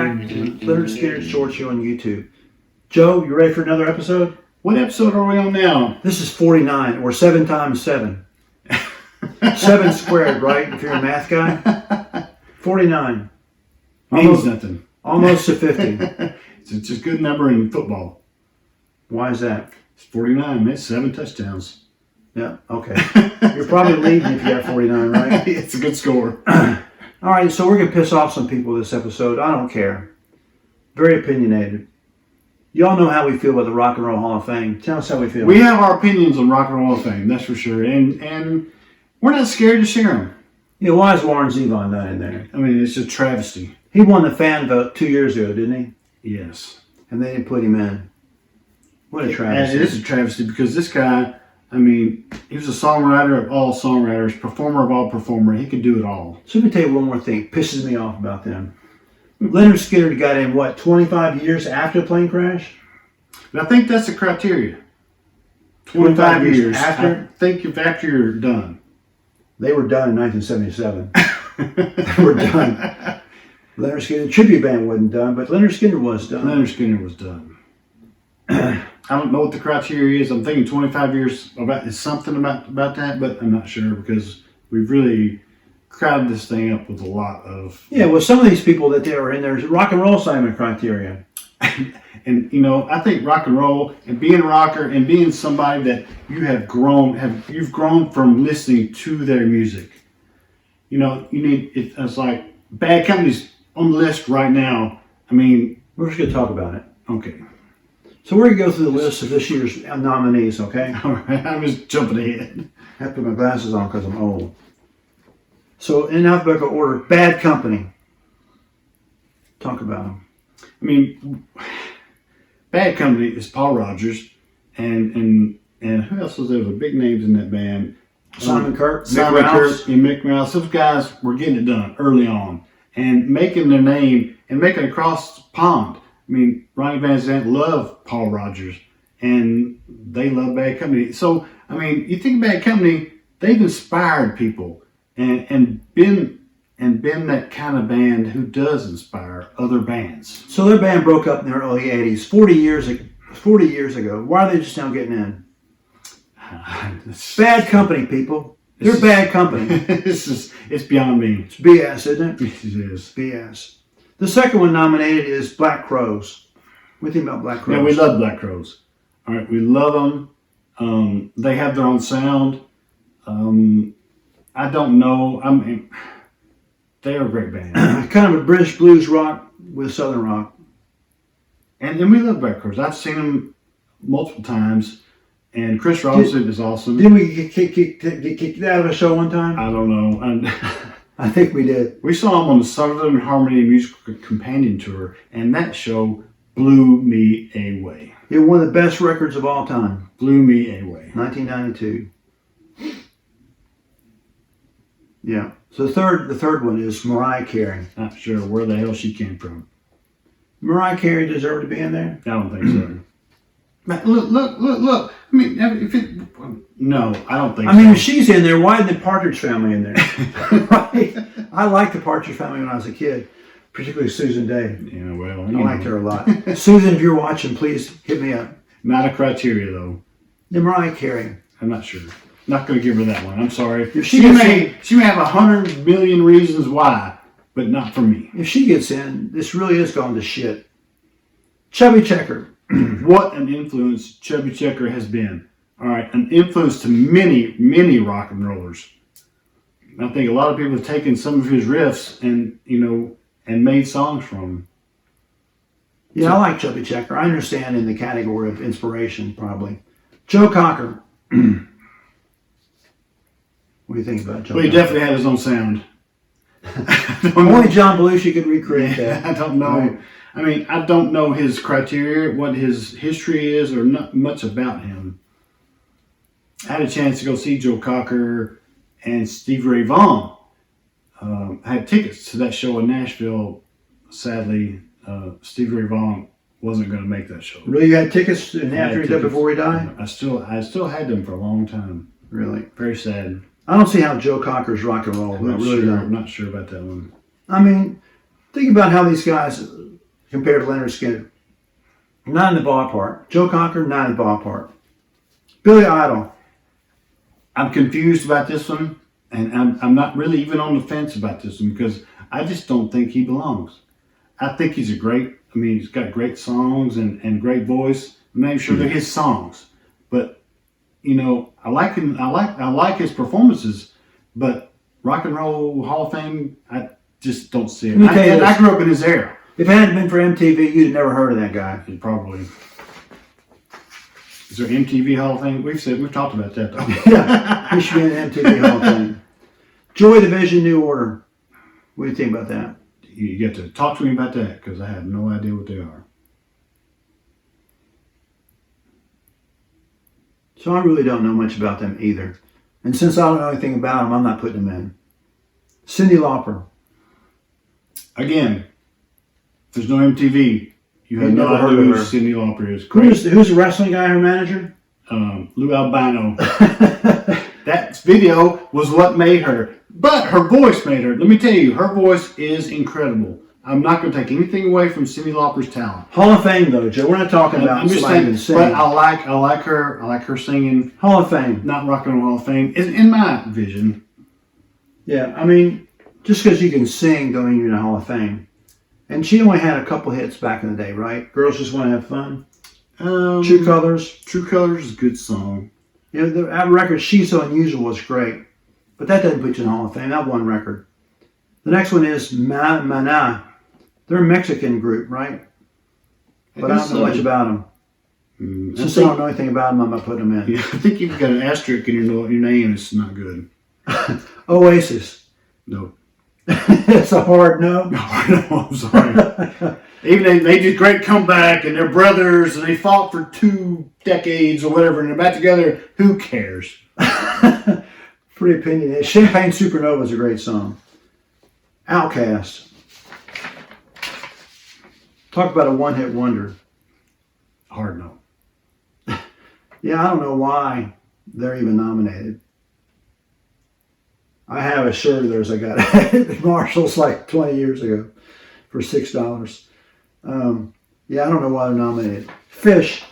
back to Lynyrd Skynyrd Short Show on YouTube. Joe, you ready for another episode? What episode are we on now? This is 49, or 7 times 7. 7 squared, right? If you're a math guy. 49. Means nothing. Almost to 50. It's just a good number in football. Why is that? It's 49. That's 7 touchdowns. Yeah, okay. You're probably leading if you got 49, right? It's a good score. All right, so we're going to piss off some people this episode. I don't care. Very opinionated. Y'all know how we feel about the Rock and Roll Hall of Fame. Tell us how we feel. We have our opinions on Rock and Roll Hall of Fame, that's for sure. And we're not scared to share them. Yeah, why is Warren Zevon not in there? I mean, it's a travesty. He won the fan vote 2 years ago, didn't he? Yes. And they didn't put him in. What a travesty. And it is a travesty because this guy, I mean, he was a songwriter of all songwriters, performer of all performers. He could do it all. So let me tell you one more thing. Pisses me off about them. Lynyrd Skynyrd got in, 25 years after the plane crash? But I think that's the criteria. 25 years after? I think if after you're done. They were done in 1977. They were done. Lynyrd Skynyrd tribute band wasn't done, but Lynyrd Skynyrd was done. Lynyrd Skynyrd was done. I don't know what the criteria is. I'm thinking 25 years is something about that, but I'm not sure because we've really crowded this thing up with a lot of... Yeah, well, some of these people that they were in there, rock and roll Simon criteria. And, you know, I think rock and roll and being a rocker and being somebody that you have you've grown from listening to their music. You know, it's like Bad Company's on the list right now. I mean... We're just going to talk about it. Okay. So we're going to go through the list of this year's nominees, okay? All right, I'm just jumping ahead. I have to put my glasses on because I'm old. So in alphabetical order, Bad Company. Talk about them. I mean, Bad Company is Paul Rodgers and who else was there? The big names in that band. Simon Kirk, Simon Kirk, and Mick Rouse. Those guys were getting it done early on and making their name and making it across the pond. I mean, Ronnie Van Zant loved Paul Rodgers, and they love Bad Company. So, I mean, you think Bad Company, they've inspired people and been that kind of band who does inspire other bands. So their band broke up in the early 80s, 40 years ago. Why are they just now getting in? Bad Company, people. They're Bad Company. It's beyond me. It's BS, isn't it? It is. BS. The second one nominated is Black Crowes. What do you think about Black Crowes? Yeah, we love Black Crowes. All right, we love them. They have their own sound. I don't know. I mean, they're a great band. Kind of a British blues rock with Southern rock. And we love Black Crowes. I've seen them multiple times. And Chris Robinson is awesome. Didn't we get kicked out of a show one time? I don't know. I think we did. We saw him on the Southern Harmony Musical Companion Tour, and that show blew me away. It was one of the best records of all time. Blew me away. 1992. Yeah. So the third one is Mariah Carey. Not sure where the hell she came from. Mariah Carey deserved to be in there? I don't think so. But look. I mean, no, I don't think so. I mean, if she's in there, why isn't the Partridge Family in there? Right? I liked the Partridge Family when I was a kid, particularly Susan Day. Yeah, well, I liked her a lot. Susan, if you're watching, please hit me up. Not a criteria, though. The Mariah Carey. I'm not sure. Not going to give her that one. I'm sorry. If she may have 100 million reasons why, but not for me. If she gets in, this really is gone to shit. Chubby Checker. What an influence Chubby Checker has been. All right, an influence to many, many rock and rollers. I think a lot of people have taken some of his riffs and made songs from him. Yeah, I like Chubby Checker. I understand in the category of inspiration, probably. Joe Cocker. What do you think about Joe Well, he Cocker? definitely had his own sound. Only John Belushi could recreate that. I don't know. Right. I mean, I don't know his criteria, what his history is, or not much about him. I had a chance to go see Joe Cocker and Stevie Ray Vaughan. I had tickets to that show in Nashville. Sadly, Stevie Ray Vaughan wasn't going to make that show. Really, you had tickets after he died, before he died? I still had them for a long time. Really? Very sad. I don't see how Joe Cocker's rock and roll. I'm not sure about that one. I mean, think about how these guys compared to Lynyrd Skynyrd. Not in the ballpark. Joe Cocker, not in the ballpark. Billy Idol. I'm confused about this one, and I'm not really even on the fence about this one because I just don't think he belongs. I think he's he's got great songs and great voice. I'm not even sure they're his songs, but I like him. I like his performances, but Rock and Roll Hall of Fame, I just don't see it. I grew up in his era. If it hadn't been for MTV, you'd have never heard of that guy. Probably. Is there MTV Hall of Fame? We've talked about that though. Yeah, he should be in the MTV Hall of Fame. Joy Division, New Order. What do you think about that? You get to talk to me about that because I have no idea what they are. So I really don't know much about them either. And since I don't know anything about them, I'm not putting them in. Cyndi Lauper. Again, there's no MTV. You have no idea who Cyndi Lauper is. Who's the wrestling guy, her manager? Lou Albano. That video was what made her. But her voice made her. Let me tell you, her voice is incredible. I'm not going to take anything away from Cyndi Lauper's talent. Hall of Fame, though, Joe. We're not talking about somebody who can sing. But I like her. I like her singing. Hall of Fame. Not Rock and Roll Hall of Fame. In my vision. Yeah, I mean, just because you can sing don't mean you're in the Hall of Fame. And she only had a couple hits back in the day, right? Girls Just Want to Have Fun. True Colors. True Colors is a good song. That record, She's So Unusual, was great. But that doesn't put you in the Hall of Fame. That one record. The next one is Maná. They're a Mexican group, right? But I don't know much about them. Since I don't know anything about them, I'm not putting them in. Yeah, I think you've got an asterisk in your name. It's not good. Oasis. No. It's a hard no. No, I'm sorry. Even they made a great comeback, and they're brothers, and they fought for 2 decades or whatever, and they're back together. Who cares? Pretty opinionated. Champagne Supernova is a great song. Outkast. Talk about a one-hit wonder. Hard no. Yeah, I don't know why they're even nominated. I have a shirt of theirs I got at Marshall's like 20 years ago for $6. Yeah, I don't know why they're nominated. Fish.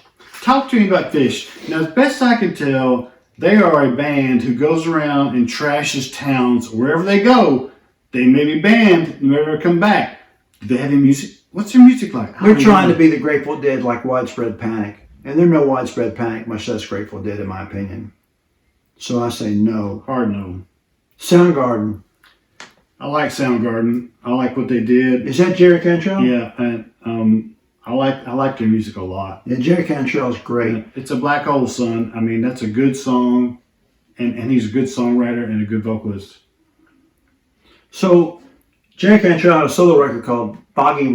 Talk to me about Fish. Now, as best I can tell, they are a band who goes around and trashes towns. Wherever they go, they may be banned and never come back. Do they have any music? What's their music like? They're trying to be the Grateful Dead like Widespread Panic. And they're no Widespread Panic, much less Grateful Dead, in my opinion. So I say no. Hard no. Soundgarden. I like Soundgarden. I like what they did. Is that Jerry Cantrell? Yeah, and I like their music a lot. Yeah, Jerry Cantrell's great. It's a Black Hole Sun. I mean, that's a good song, and he's a good songwriter and a good vocalist. So, Jerry Cantrell had a solo record called Boggy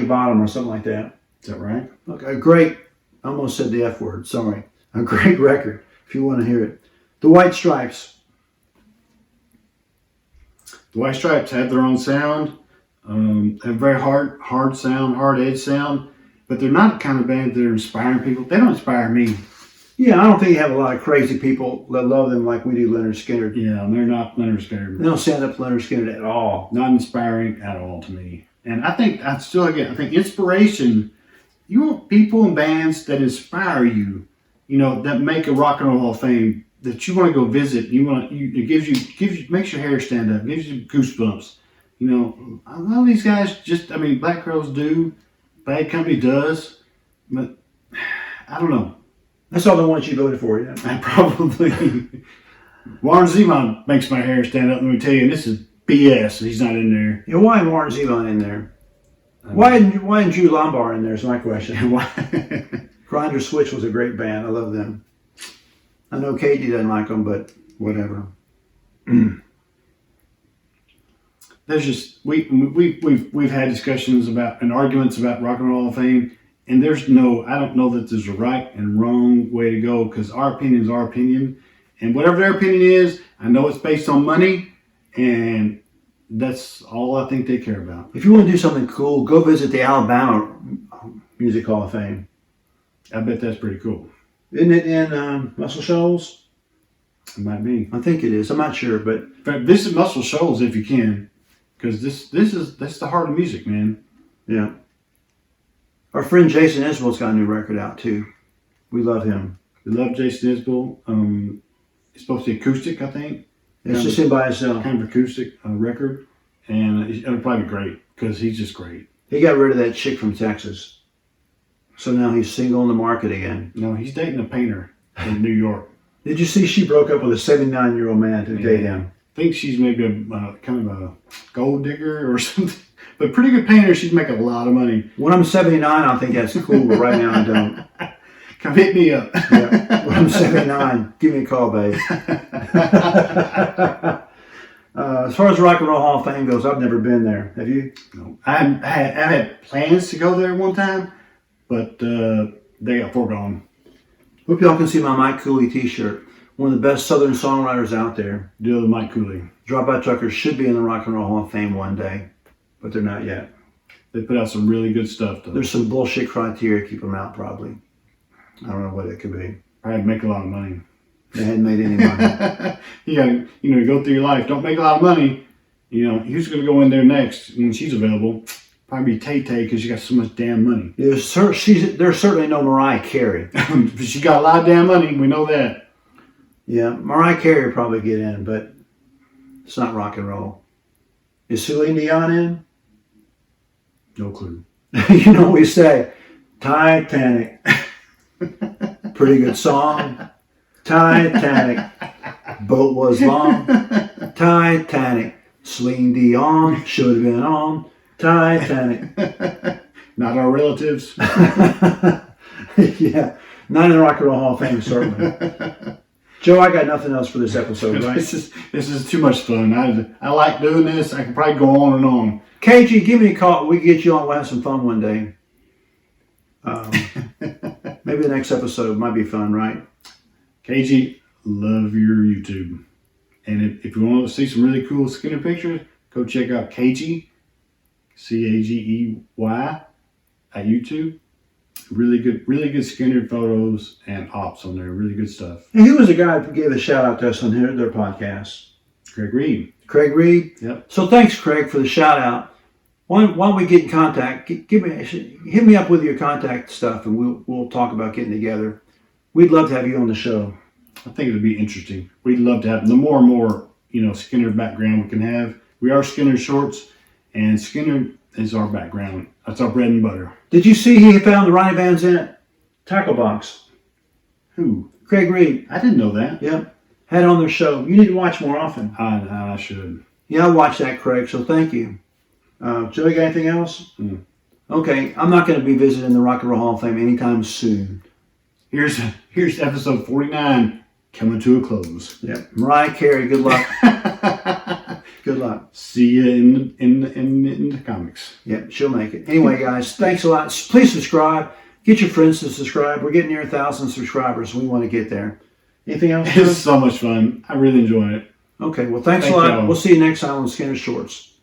Bottom or something like that. Is that right? Okay, a great, I almost said the F word, sorry. A great record, if you want to hear it. The White Stripes. The White Stripes have their own sound, have very hard sound, hard edge sound, but they're not the kind of band that are inspiring people. They don't inspire me. Yeah, I don't think you have a lot of crazy people that love them like we do Lynyrd Skynyrd. Yeah, they're not Lynyrd Skynyrd. They don't stand up to Lynyrd Skynyrd at all. Not inspiring at all to me. And I think inspiration, you want people and bands that inspire you, that make a Rock and Roll Hall of Fame, that you want to go visit. It gives you makes your hair stand up, gives you goosebumps. A lot of these guys Black Crowes do, Bad Company does, but I don't know. That's all the ones you voted for, yeah. I probably. Warren Zevon makes my hair stand up. Let me tell you, this is BS. He's not in there. Yeah, why isn't Warren Zevon in there? Why isn't Drew Lombard in there is my question. Why? Grinder Switch was a great band. I love them. I know Katie doesn't like them, but whatever. There's just we've had discussions about and arguments about Rock and Roll Hall of Fame, and I don't know that there's a right and wrong way to go because our opinion is our opinion, and whatever their opinion is, I know it's based on money, and that's all I think they care about. If you want to do something cool, go visit the Alabama Music Hall of Fame. I bet that's pretty cool. Isn't it in Muscle Shoals? It might be. I think it is. I'm not sure, but in fact, visit Muscle Shoals if you can, because that's the heart of music, man. Yeah. Our friend Jason Isbell's got a new record out too. We love him. We love Jason Isbell. It's supposed to be acoustic, I think. It's just him by himself. Kind of acoustic record. And it'll probably be great because he's just great. He got rid of that chick from Texas. So now he's single in the market again. No, he's dating a painter in New York. Did you see she broke up with a 79-year-old man to date him? I think she's maybe a kind of a gold digger or something. But pretty good painter. She's making a lot of money. When I'm 79, I think that's cool, but right now I don't. Come hit me up. Yeah. When I'm 79, give me a call, babe. As far as Rock and Roll Hall of Fame goes, I've never been there. Have you? No. I had plans to go there one time, but they got foregone. Hope y'all can see my Mike Cooley t-shirt. One of the best Southern songwriters out there. Deal with Mike Cooley. Drop-By Truckers should be in the Rock and Roll Hall of Fame one day, but they're not yet. They put out some really good stuff, though. There's some bullshit criteria to keep them out, probably. I don't know what it could be. Probably make a lot of money. They hadn't made any money. You gotta, you go through your life. Don't make a lot of money. Who's going to go in there next when she's available? Probably be Tay-Tay because she got so much damn money. There's certainly no Mariah Carey. She got a lot of damn money. We know that. Yeah, Mariah Carey will probably get in, but it's not rock and roll. Is Celine Dion in? No clue. You know what we say? Titanic. Pretty good song. Titanic. Boat was long. Titanic. Celine Dion should have been on Titanic. Not our relatives. Yeah, not in the Rock and Roll Hall of Fame, certainly. Joe, I got nothing else for this episode, right? This is too much fun. I like doing this. I can probably go on and on. KG, give me a call. We can get you on. We'll have some fun one day. Maybe the next episode might be fun, right? KG, love your YouTube. And if you want to see some really cool Skynyrd pictures, go check out KG, Cagey, at YouTube. Really good Skynyrd photos and ops on there. Really good stuff. And he was a guy who gave a shout out to us on their podcast. Craig Reed. Craig Reed? Yep. So thanks, Craig, for the shout out. Why don't we get in contact? Hit me up with your contact stuff, and we'll talk about getting together. We'd love to have you on the show. I think it'd be interesting. We'd love to have the more and more Skynyrd background we can have. We are Skynyrd shorts, and Skynyrd is our background. That's our bread and butter. Did you see he found the Ronnie Van Zant tackle box? Who? Craig Reed. I didn't know that. Yep. Had it on their show. You need to watch more often. I should. Yeah, I watched that, Craig, so thank you. Joey, got anything else? Okay, I'm not going to be visiting the Rock and Roll Hall of Fame anytime soon. Here's episode 49 coming to a close. Yep. Mariah Carey, good luck. Good luck. See you in the comics. Yep, she'll make it. Anyway, guys, thanks a lot. Please subscribe. Get your friends to subscribe. We're getting near 1,000 subscribers. We want to get there. Anything else? It's so much fun. I really enjoy it. Okay, well, thanks a lot. Y'all. We'll see you next time on Skynyrd Shorts.